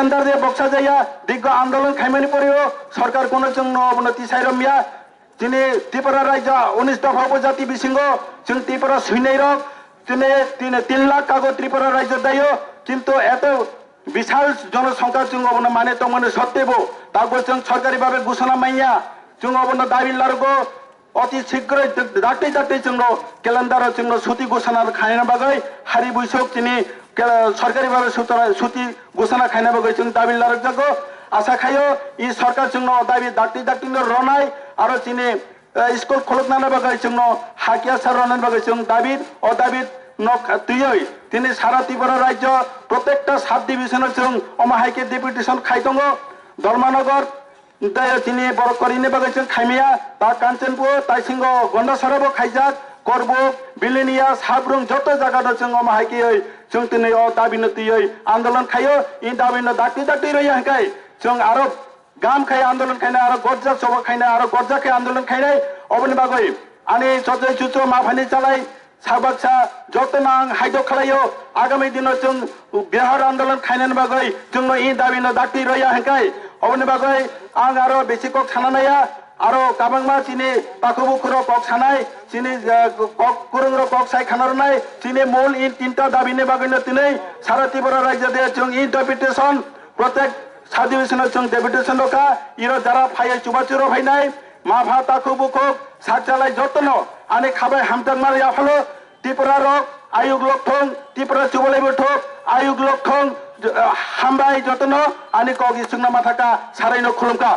calendar দিয়ে বক্সা যাইয়া দীর্ঘ আন্দোলন খাইমানি পরেও সরকার কোনো জন্য অবনতি সাইরমিয়া যিনি ত্রিপুরা রাজ্য 19 দফা উপজাতি বিশৃঙ্গ जों ত্রিপুরা সুইনাই রক তিনি 3 লাখ কাগজ ত্রিপুরা রাজ্য দায় কিন্তু এত বিশাল জনসংখ্যা जों অবনা মানে তো মানে সত্ত্বেও তারপর जों সরকারিভাবে ঘোষণা মাইয়া जों অবনা দাবি লারগো অতি শীঘ্রই দাঁড়াতে जों ক্যালেন্ডার जों ছুটি ঘোষণা খাইনা বাগৈ হারি বৈশাখ তিনি সরকারিভাবে ছুটি ঘোষণা খাইনা বাগৈ जों দাবি লারক যাগো আশা খাইও ই সরকার जों দাবি দাঁড়াতে রনাই আর তিনি স্কুল খোলকনার বাগৈ जों হাকিয়া সার রনার বাগৈ जों দাবি ও দাবি তুই তিনি সারা ত্রিপুরা রাজ্য প্রত্যেকটা সাব ডিভিশনের जों অমাহাইকে ডেপুটেশন খাইদङ ধর্মানগর তিনি বড় করিনে বাগৈ जों খাইমিয়া তা কাঞ্চনপুর তাইসিংহ গন্ডাসারাবো খাইজাক করব বিলিনিয়া সাবরুং যত জায়গাটা जों অমাহাইকে जों তিনি ও দাবি তুই আন্দোলন খাইও ই দাবি দাঁড়াতে রই হাঁকাই जों আরো গাম খাই আন্দোলন খাইনা আরো গর্জা সভা খাইনা আরো গর্জা খাই আন্দোলন খাইনাই অবনি বাগৈ আনি সজয় চুচো মাফানি চালাই সাবাকসা যত নাং হাইদ খালাইও আগামী দিন जों বিহার আন্দোলন খাইনান বাগৈ जों ই দাবি দাঁড়াতে রই হাঁকাই অবনি বাগৈ আং আরো বেশি কক সানানায়া আরো কাবাংমা চিনি পাকুবুকুর কক সানাই চিনি কক কুরুংর কক সাই খানার নাই চিনি মূল ই 3টা দাবিনে বাগৈ তিনি সারা ত্রিপুরা রাজ্য দিয়ে जों ই ডেপুটেশন প্রত্যেক সাবডিভিশনের जों ডেপুটেশন লোকা ইরো যারা ফাই চুবাচুরো ফাইনাই মাফা তাকুবুকুক সাকচালাই যতন আনে খাবাই হামতাং মারিয়া ফলো ত্রিপুরা রক আয়ুগ লক্ষং ত্রিপুরা চুবলাই বঠক আয়ুগ লক্ষং হামবাই যতন আনে কক ইসুংনা মাথাকা সারাইনো খুলুমকা